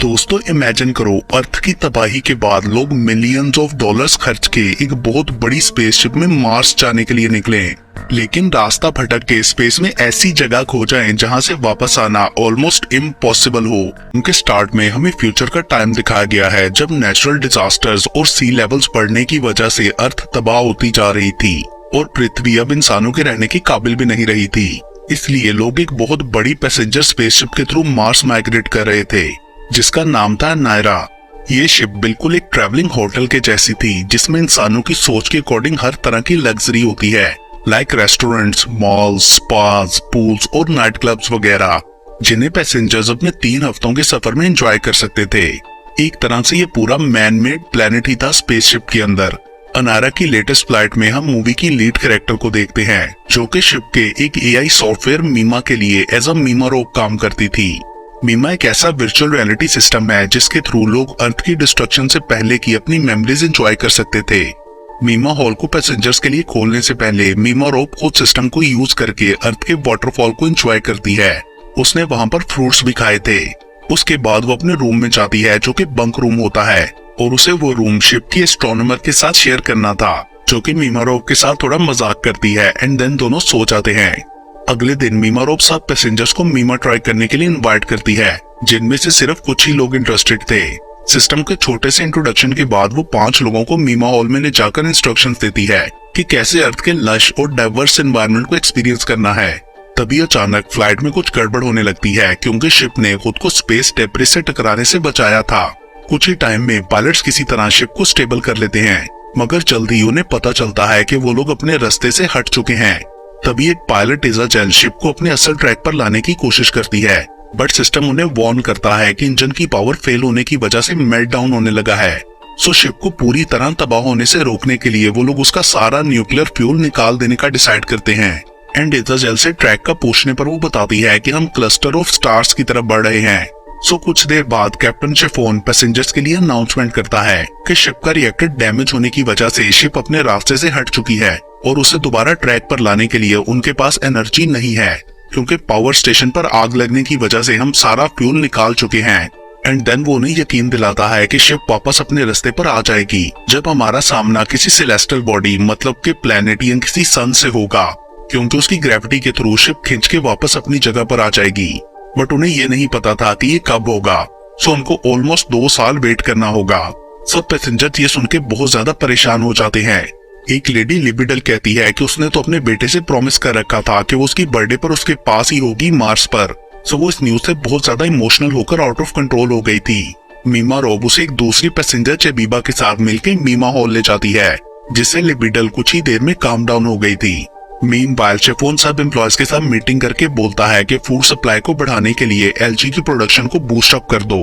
दोस्तों इमेजिन करो, अर्थ की तबाही के बाद लोग मिलियंस ऑफ डॉलर्स खर्च के एक बहुत बड़ी स्पेसशिप में मार्स जाने के लिए निकले, लेकिन रास्ता भटक के स्पेस में ऐसी जगह खो जाए जहां से वापस आना ऑलमोस्ट इम्पॉसिबल हो। उनके स्टार्ट में हमें फ्यूचर का टाइम दिखाया गया है जब नेचुरल डिजास्टर्स और सी लेवल्स बढ़ने की वजह से अर्थ तबाह होती जा रही थी और पृथ्वी अब इंसानों के रहने के काबिल भी नहीं रही थी। इसलिए लोग एक बहुत बड़ी पैसेंजर स्पेसशिप के थ्रू मार्स माइग्रेट कर रहे थे जिसका नाम था नायरा। ये शिप बिल्कुल एक ट्रैवलिंग होटल के जैसी थी जिसमें इंसानों की सोच के अकॉर्डिंग हर तरह की लग्जरी होती है, लाइक रेस्टोरेंट्स, मॉल्स, स्पास, पूल्स और नाइट क्लब्स वगैरह, जिन्हें पैसेंजर्स अपने 3 हफ्तों के सफर में एंजॉय कर सकते थे। एक तरह से ये पूरा मैन मेड प्लेनेट ही था स्पेसशिप के अंदर। अनारा की लेटेस्ट फ्लाइट में हम मूवी की लीड कैरेक्टर को देखते हैं जो कि शिप के एक एआई सॉफ्टवेयर मीमा के लिए एज अ मीमा रोब काम करती थी। मीमा एक ऐसा वर्चुअल रियलिटी सिस्टम है जिसके थ्रू लोग अर्थ की डिस्ट्रक्शन से पहले की अपनी मेमोरीज एंजॉय कर सकते थे। मीमा हॉल को पैसेंजर्स के लिए खोलने से पहले मीमा रोब खुद सिस्टम को यूज करके अर्थ के वाटरफॉल को एंजॉय करती है। उसने वहां पर फ्रूट्स भी खाए थे। उसके बाद वो अपने रूम में जाती है जो कि बंक रूम होता है और उसे वो रूम शिप की एस्ट्रोनॉमर के साथ शेयर करना था जो कि मीमा रोब के साथ थोड़ा मजाक करती है एंड देन दोनों सो जाते हैं। अगले दिन मीमा रोब सब पैसेंजर्स को मीमा ट्राई करने के लिए इनवाइट करती है जिनमें से सिर्फ कुछ ही लोग इंटरेस्टेड थे। सिस्टम के छोटे से इंट्रोडक्शन के बाद वो 5 लोगों को मीमा हॉल में ले जाकर इंस्ट्रक्शंस देती है कि कैसे अर्थ के लश और डाइवर्स एनवायरनमेंट को एक्सपीरियंस करना है। तभी अचानक फ्लाइट में कुछ गड़बड़ होने लगती है क्योंकि शिप ने खुद को स्पेस डेब्रिस से टकराने से बचाया था। कुछ ही टाइम में पायलट्स किसी तरह शिप को स्टेबल कर लेते हैं, मगर जल्दी उन्हें पता चलता है कि वो लोग अपने रास्ते से हट चुके हैं। तभी एक पायलट इज़ाजेल शिप को अपने असल ट्रैक पर लाने की कोशिश करती है, बट सिस्टम उन्हें वार्न करता है कि इंजन की पावर फेल होने की वजह से मेल्ट डाउन होने लगा है। सो शिप को पूरी तरह तबाह होने से रोकने के लिए वो लोग उसका सारा न्यूक्लियर फ्यूल निकाल देने का डिसाइड करते हैं। एंड इज़ाजेल से ट्रैक का पूछने पर वो बताती है कि हम क्लस्टर ऑफ स्टार्स की तरफ बढ़ रहे हैं। सो कुछ देर बाद कैप्टन शिफोन पैसेंजर्स के लिए अनाउंसमेंट करता है कि शिप का रिएक्टर डैमेज होने की वजह से शिप अपने रास्ते से हट चुकी है और उसे दोबारा ट्रैक पर लाने के लिए उनके पास एनर्जी नहीं है क्योंकि पावर स्टेशन पर आग लगने की वजह से हम सारा फ्यूल निकाल चुके हैं। एंड देन वो उन्हें यकीन दिलाता है कि शिप वापस अपने रास्ते पर आ जाएगी जब हमारा सामना किसी सेलेस्टियल बॉडी मतलब के प्लेनेट या किसी सन से होगा, क्योंकि उसकी ग्रेविटी के थ्रू शिप खींच के वापस अपनी जगह पर आ जाएगी। बट उन्हें ये नहीं पता था कि ये कब होगा, सो उनको ऑलमोस्ट 2 साल वेट करना होगा। सब पैसेंजर ये सुन के बहुत ज्यादा परेशान हो जाते हैं। एक लेडी लिबिडल कहती है कि उसने तो अपने बेटे से प्रॉमिस कर रखा था कि वो उसकी बर्थडे पर उसके पास ही होगी मार्स पर। सो वो इस न्यूज से बहुत ज्यादा इमोशनल होकर आउट ऑफ कंट्रोल हो गई थी। मीमा रोब उसे एक दूसरी पैसेंजर चेबीबा के साथ मिलकर मीमा हॉल ले जाती है जिससे लिबिडल कुछ ही देर में काम डाउन हो गई थी। मीनवाइल शिफोन सब एम्प्लॉयज के साथ मीटिंग करके बोलता है कि फूड सप्लाई को बढ़ाने के लिए एलजी की प्रोडक्शन को बूस्ट अप कर दो।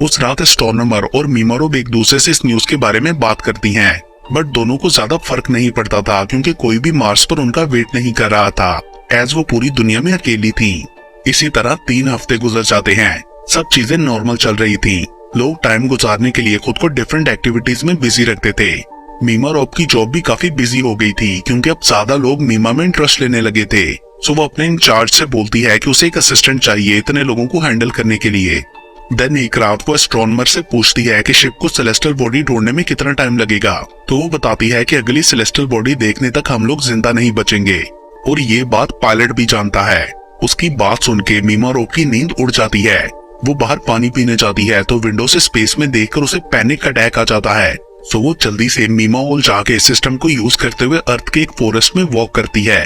उस रात एस्ट्रोनॉमर और मीमा रोब एक दूसरे से इस न्यूज के बारे में बात करती हैं, बट दोनों को ज्यादा फर्क नहीं पड़ता था क्योंकि कोई भी मार्स पर उनका वेट नहीं कर रहा था एज वो पूरी दुनिया में अकेली थी। इसी तरह 3 हफ्ते गुजर जाते हैं। सब चीजें नॉर्मल चल रही थी। लोग टाइम गुजारने के लिए खुद को डिफरेंट एक्टिविटीज में बिजी रखते थे। मीमा रोब की जॉब भी काफी बिजी हो गई थी क्योंकि अब ज्यादा लोग मीमा में इंटरेस्ट लेने लगे थे। सो वो अपने इंचार्ज से बोलती है कि उसे एक असिस्टेंट चाहिए इतने लोगों को हैंडल करने के लिए। देन एक रात वो एस्ट्रोनॉमर से पूछती है कि शिप को सेलेस्टियल बॉडी ढूंढने में कितना टाइम लगेगा, तो वो बताती है कि अगली सेलेस्टियल बॉडी देखने तक हम लोग जिंदा नहीं बचेंगे और ये बात पायलट भी जानता है। उसकी बात सुन के मीमा रोब की नींद उड़ जाती है। वो बाहर पानी पीने जाती है तो विंडो से स्पेस में देखकर उसे पैनिक अटैक आ जाता है। सो वो जल्दी से मीमा हॉल जाके सिस्टम को यूज करते हुए अर्थ के एक फॉरेस्ट में वॉक करती है।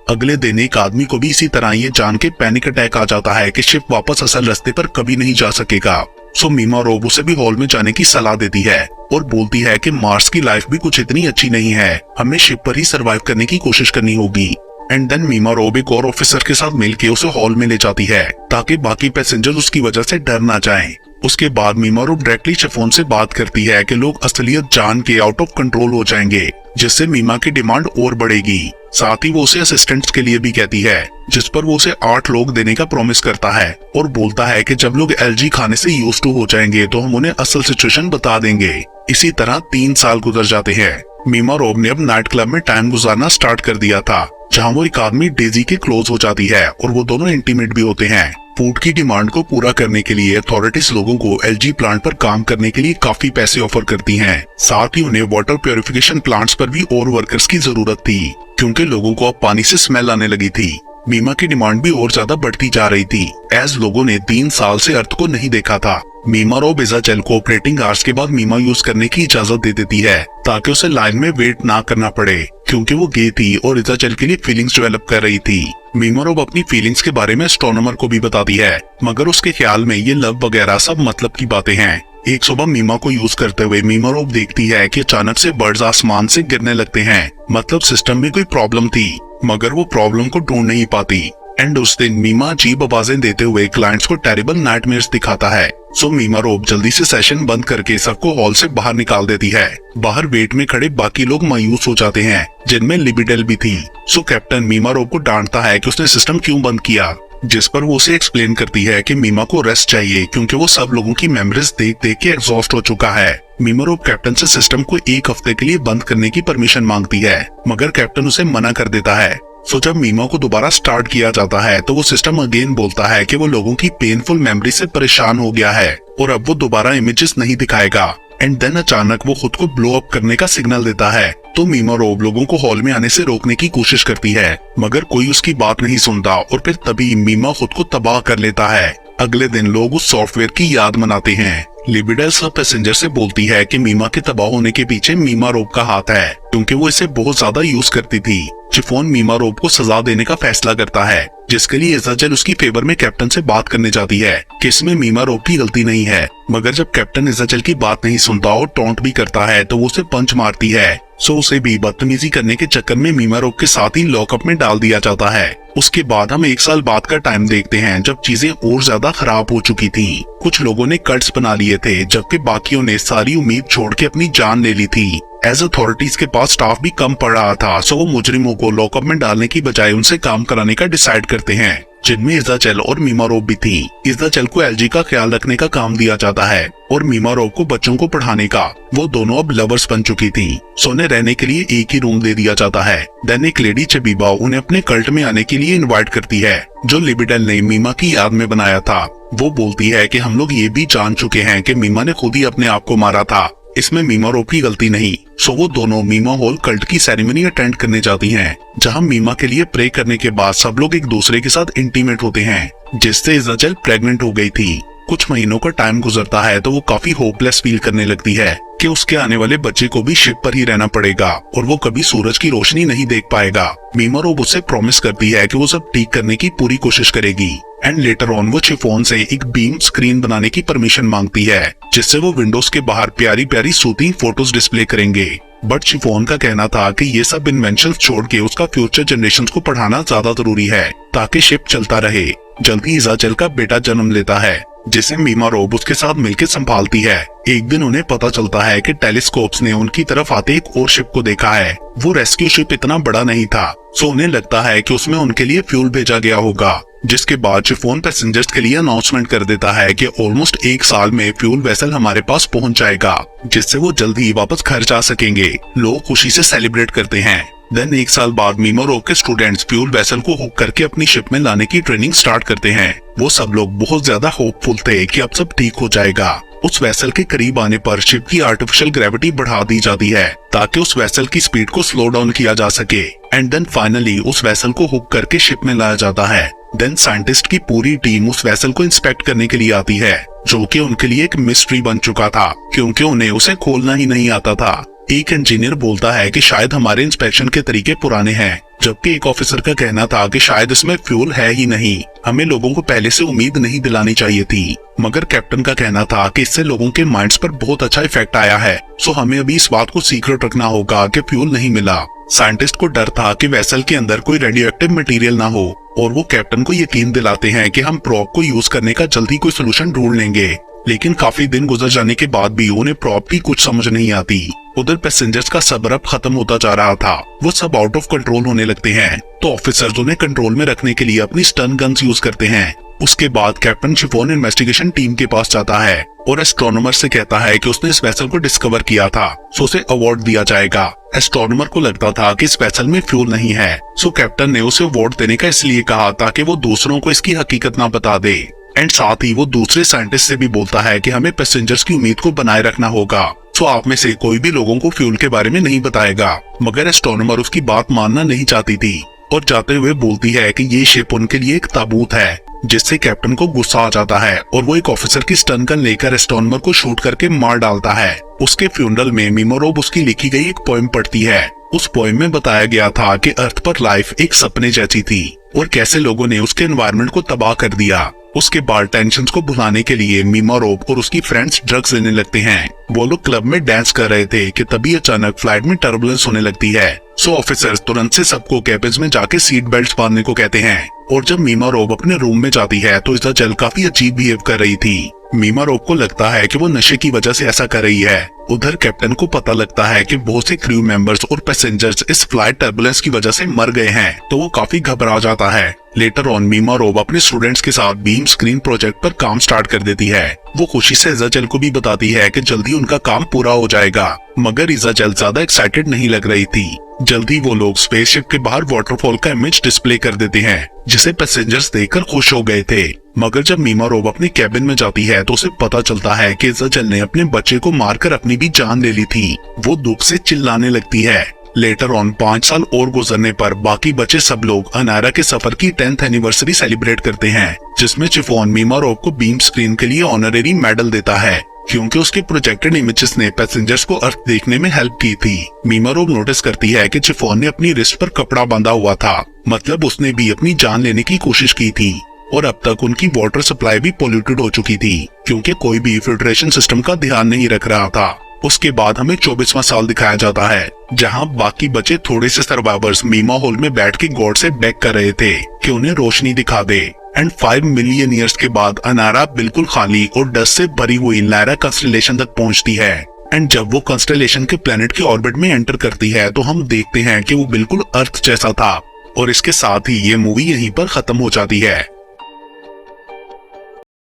अगले दिन एक आदमी को भी इसी तरह ये जान के पैनिक अटैक आ जाता है कि शिप वापस असल रास्ते पर कभी नहीं जा सकेगा। सो मीमा रोब उसे भी हॉल में जाने की सलाह देती है और बोलती है कि मार्स की लाइफ भी कुछ इतनी अच्छी नहीं है, हमें शिप पर ही सरवाइव करने की कोशिश करनी होगी। एंड देन मीमा रोब एक और ऑफिसर के साथ मिलके उसे हॉल में ले जाती है ताकि बाकी पैसेंजर्स उसकी वजह से डर ना जाएं। उसके बाद मीमा रोब डायरेक्टली शिफोन से बात करती है कि लोग असलियत जान के आउट ऑफ कंट्रोल हो जाएंगे जिससे मीमा की डिमांड और बढ़ेगी। साथ ही वो उसे असिस्टेंट्स के लिए भी कहती है जिस पर वो उसे 8 लोग देने का प्रॉमिस करता है और बोलता है कि जब लोग एलजी खाने से यूज्ड टू हो जाएंगे तो हम उन्हें असल सिचुएशन बता देंगे। इसी तरह 3 साल गुजर जाते हैं। मीमा रोब ने अब नाइट क्लब में टाइम गुजारना स्टार्ट कर दिया था जहाँ वो एक आदमी डेजी के क्लोज हो जाती है और वो दोनों इंटीमेट भी होते हैं। फूड की डिमांड को पूरा करने के लिए अथॉरिटीज लोगों को एलजी प्लांट पर काम करने के लिए काफी पैसे ऑफर करती हैं। साथ ही उन्हें वाटर प्योरिफिकेशन प्लांट्स पर भी और वर्कर्स की जरूरत थी, क्योंकि लोगों को अब पानी से स्मेल आने लगी थी। मीमा की डिमांड भी और ज्यादा बढ़ती जा रही थी, एज लोगों ने 3 साल से अर्थ को नहीं देखा था। मीमा रोब इज़ाचेल को ऑपरेटिंग आवर्स के बाद मीमा यूज करने की इजाजत दे देती है, ताकि उसे लाइन में वेट ना करना पड़े, क्योंकि वो गे थी और इज़ाचेल के लिए फीलिंग्स डेवलप कर रही थी। मीमा रोब अपनी फीलिंग्स के बारे में एस्ट्रोनॉमर को भी बताती है, मगर उसके ख्याल में ये लव वगैरह सब मतलब की बातें हैं। एक सुबह मीमा को यूज करते हुए मीमा रोब देखती है कि अचानक से बर्ड्स आसमान से गिरने लगते हैं, मतलब सिस्टम में कोई प्रॉब्लम थी, मगर वो प्रॉब्लम को ढूंढ नहीं पाती। एंड उस दिन मीमा अजीब आवाजें देते हुए क्लाइंट्स को टेरिबल नाइटमेयर्स दिखाता है। सो मीमा रोब जल्दी से सेशन बंद करके सबको हॉल से बाहर निकाल देती है। बाहर वेट में खड़े बाकी लोग मायूस हो जाते हैं, जिनमें लिबिडेल भी थी। सो कैप्टन मीमा रोब को डांटता है कि उसने सिस्टम क्यों बंद किया, जिस पर वो उसे एक्सप्लेन करती है कि मीमा को रेस्ट चाहिए, क्योंकि वो सब लोगों की मेमोरीज देख देख के एग्जॉस्ट हो चुका है। मीमा रोब कैप्टन से सिस्टम को 1 हफ्ते के लिए बंद करने की परमिशन मांगती है, मगर कैप्टन उसे मना कर देता है। सो जब मीमा को दोबारा स्टार्ट किया जाता है तो वो सिस्टम अगेन बोलता है कि वो लोगों की पेनफुल मेमोरी से परेशान हो गया है और अब वो दोबारा इमेजेस नहीं दिखाएगा। एंड देन अचानक वो खुद को ब्लो अप करने का सिग्नल देता है, तो मीमा रोब लोगों को हॉल में आने से रोकने की कोशिश करती है, मगर कोई उसकी बात नहीं सुनता और फिर तभी मीमा खुद को तबाह कर लेता है। अगले दिन लोग उस सॉफ्टवेयर की याद मनाते हैं। लिबिडेल सब पैसेंजर से बोलती है कि मीमा के तबाह होने के पीछे मीमा रोब का हाथ है, क्योंकि वो इसे बहुत ज्यादा यूज करती थी। चिफोन मीमा रोब को सजा देने का फैसला करता है, जिसके लिए इज़ाचेल उसकी फेवर में कैप्टन से बात करने जाती है कि इसमें मीमा रोब की गलती नहीं है, मगर जब कैप्टन इज़ाचेल की बात नहीं सुनता और टॉन्ट भी करता है तो वो उसे पंच मारती है। सो उसे भी बदतमीजी करने के चक्कर में मीमा रोब के साथ ही लॉकअप में डाल दिया जाता है। उसके बाद हम 1 साल बाद का टाइम देखते हैं, जब चीजें और ज्यादा खराब हो चुकी थी। कुछ लोगों ने कट्स बना लिए थे, जबकि बाकियों ने सारी उम्मीद छोड़ के अपनी जान ले ली थी। एज अथॉरिटीज के पास स्टाफ भी कम पड़ रहा था, सो वो मुजरिमों को लॉकअप में डालने की बजाय उनसे काम कराने का डिसाइड करते हैं, जिनमें इज़ाचेल और मीमा रोब भी थी। इज़ाचेल को एलजी का ख्याल रखने का काम दिया जाता है और मीमा रोब को बच्चों को पढ़ाने का। वो दोनों अब लवर्स बन चुकी थी। सोने रहने के लिए एक ही रूम दे दिया जाता है। देन एक लेडी चबीबा उन्हें अपने कल्ट में आने के लिए इनवाइट करती है, जो लिबिडेल ने मीमा की याद में बनाया था। वो बोलती है कि हम लोग ये भी जान चुके हैं कि मीमा ने खुद ही अपने आप को मारा था, इसमें मीमा रोब की गलती नहीं। सो वो दोनों मीमा हॉल कल्ट की सेरेमनी अटेंड करने जाती हैं, जहां मीमा के लिए प्रे करने के बाद सब लोग एक दूसरे के साथ इंटीमेट होते हैं, जिससे इज़ाचेल प्रेग्नेंट हो गई थी। कुछ महीनों का टाइम गुजरता है तो वो काफी होपलेस फील करने लगती है कि उसके आने वाले बच्चे को भी शिप पर ही रहना पड़ेगा और वो कभी सूरज की रोशनी नहीं देख पाएगा। मीमा रोब उसे प्रॉमिस करती है कि वो सब ठीक करने की पूरी कोशिश करेगी। एंड लेटर ऑन वो चिफोन से एक बीम स्क्रीन बनाने की परमिशन मांगती है, जिससे वो विंडोज के बाहर प्यारी प्यारी सूथिंग फोटोज डिस्प्ले करेंगे। बट चिफोन का कहना था कि ये सब इन्वेंशन छोड़ के उसका फ्यूचर जनरेशन को पढ़ाना ज्यादा जरूरी है, ताकि शिप चलता रहे। जल्दी इज़ाचेल का बेटा जन्म लेता है, जिसे मीमा रोब उसके साथ मिलकर संभालती है। एक दिन उन्हें पता चलता है कि टेलीस्कोप्स ने उनकी तरफ आते एक और शिप को देखा है। वो रेस्क्यू शिप इतना बड़ा नहीं था, सो उन्हें लगता है कि उसमें उनके लिए फ्यूल भेजा गया होगा। जिसके बाद चिफोन पैसेंजर्स के लिए अनाउंसमेंट कर देता है कि ऑलमोस्ट 1 साल में फ्यूल वेसल हमारे पास पहुंच जाएगा, जिससे वो जल्दी ही वापस घर जा सकेंगे। लोग खुशी से सेलिब्रेट करते हैं। देन 1 साल बाद मीमा रोब के स्टूडेंट्स फ्यूल वेसल को हुक करके अपनी शिप में लाने की ट्रेनिंग स्टार्ट करते हैं। वो सब लोग बहुत ज्यादा होपफुल थे कि अब सब ठीक हो जाएगा। उस वेसल के करीब आने पर शिप की आर्टिफिशियल ग्रेविटी बढ़ा दी जाती है, ताकि उस वेसल की स्पीड को स्लो डाउन किया जा सके। एंड देन फाइनली उस वेसल को हुक करके शिप में लाया जाता है। देन साइंटिस्ट की पूरी टीम उस वेसल को इंस्पेक्ट करने के लिए आती है, जो कि उनके लिए एक मिस्ट्री बन चुका था, क्योंकि उन्हें उसे खोलना ही नहीं आता था। एक इंजीनियर बोलता है कि शायद हमारे इंस्पेक्शन के तरीके पुराने हैं, जबकि एक ऑफिसर का कहना था कि शायद इसमें फ्यूल है ही नहीं, हमें लोगों को पहले से उम्मीद नहीं दिलानी चाहिए थी। मगर कैप्टन का कहना था कि इससे लोगों के माइंड्स पर बहुत अच्छा इफेक्ट आया है, सो हमें अभी इस बात को सीक्रेट रखना होगा कि फ्यूल नहीं मिला। साइंटिस्ट को डर था कि वेसल के अंदर कोई रेडियोएक्टिव मटेरियल ना हो, और वो कैप्टन को यकीन दिलाते हैं कि हम प्रॉप को यूज करने का जल्दी कोई सोल्यूशन ढूंढ लेंगे। लेकिन काफी दिन गुजर जाने के बाद भी उन्हें प्रॉपर्टी कुछ समझ नहीं आती। उधर पैसेंजर्स का सब्र अब खत्म होता जा रहा था, वो सब आउट ऑफ कंट्रोल होने लगते हैं। तो ऑफिसर्स उन्हें कंट्रोल में रखने के लिए अपनी स्टन गन्स यूज करते हैं। उसके बाद कैप्टन शिफोन इन्वेस्टिगेशन टीम के पास जाता है और एस्ट्रोनॉमर से कहता है कि उसने इस वेसल को डिस्कवर किया था, सो उसे अवार्ड दिया जाएगा। एस्ट्रोनॉमर को लगता था कि इस वेसल में फ्यूल नहीं है, सो कैप्टन ने उसे अवार्ड देने का इसलिए कहा ताकि वो दूसरों को इसकी हकीकत ना बता दे। एंड साथ ही वो दूसरे साइंटिस्ट से भी बोलता है कि हमें पैसेंजर्स की उम्मीद को बनाए रखना होगा, सो आप में से कोई भी लोगों को फ्यूल के बारे में नहीं बताएगा। मगर एस्ट्रोनॉमर उसकी बात मानना नहीं चाहती थी और जाते हुए बोलती है कि ये शिप उनके लिए एक ताबूत है, जिससे कैप्टन को गुस्सा आ जाता है और वो एक ऑफिसर की स्टन गन लेकर एस्ट्रोनॉमर को शूट करके मार डालता है। उसके फ्यूनरल में मीमोरोब उसकी लिखी गई एक पोएम पढ़ती है। उस पोएम में बताया गया था कि अर्थ पर लाइफ एक सपने जैसी थी और कैसे लोगों ने उसके एनवायरनमेंट को तबाह कर दिया। उसके बाद टेंशन्स को भुलाने के लिए मीमोरोब और उसकी फ्रेंड्स ड्रग्स लेने लगते हैं। वो लोग क्लब में डांस कर रहे थे कि तभी अचानक फ्लाइट में टर्बुलेंस होने लगती है। सो ऑफिसर्स तुरंत से सबको कैबिन्स में जाके सीट बेल्ट बांधने को कहते हैं। और जब मीमोरोब अपने रूम में जाती है तो इज़ाबेल काफी अजीब बिहेव कर रही थी। मीमोरोब को लगता है कि वो नशे की वजह से ऐसा कर रही है। उधर कैप्टन को पता लगता है कि बहुत से क्रू मेंबर्स और पैसेंजर्स इस फ्लाइट टर्बुलेंस की वजह से मर गए हैं, तो वो काफी घबरा जाता है। लेटर ऑन मीमोरोब अपने स्टूडेंट्स के साथ बीम स्क्रीन प्रोजेक्ट पर काम स्टार्ट कर देती है। वो खुशी से इज़ाबेल को भी बताती है कि जल्दी उनका काम पूरा हो जाएगा, मगर इज़ाबेल ज्यादा एक्साइटेड नहीं लग रही थी। जल्दी वो लोग स्पेसशिप के बाहर वाटरफॉल का इमेज डिस्प्ले कर देते हैं, जिसे पैसेंजर्स देखकर खुश हो गए थे। मगर जब मीमोरोब अपने कैबिन में जाती है तो उसे पता चलता है कि इज़ाबेल ने अपने बच्चे को मारकर अपनी भी जान ले ली थी। वो दुख से चिल्लाने लगती है। लेटर ऑन 5 साल और गुजरने पर बाकी बचे सब लोग अनारा के सफर की 10th एनिवर्सरी सेलिब्रेट करते हैं, जिसमें चिफोन मीमोरोब को बीम स्क्रीन के लिए ऑनरेरी मेडल देता है, क्योंकि उसके प्रोजेक्टेड इमेजेस ने पैसेंजर्स को अर्थ देखने में हेल्प की थी। मीमोरोब नोटिस करती है कि चिफोन ने अपनी रिस्ट पर कपड़ा बांधा हुआ था, मतलब उसने भी अपनी जान लेने की कोशिश की थी। और अब तक उनकी वाटर सप्लाई भी पोल्यूटेड हो चुकी थी, क्योंकि कोई भी फिल्ट्रेशन सिस्टम का ध्यान नहीं रख रहा था। उसके बाद हमें 24वां साल दिखाया जाता है, जहां बाकी बचे थोड़े से सर्वाइवर्स मीमा हॉल में बैठ के गॉड से बेग कर रहे थे कि उन्हें रोशनी दिखा दे। एंड 5 मिलियन ईयर्स के बाद अनारा बिल्कुल खाली और डस्ट से भरी हुई लायरा कंस्टेलेशन तक पहुंचती है। एंड जब वो कंस्टेलेशन के प्लेनेट के ऑर्बिट में एंटर करती है तो हम देखते हैं कि वो बिल्कुल अर्थ जैसा था। और इसके साथ ही ये मूवी यहीं पर खत्म हो जाती है।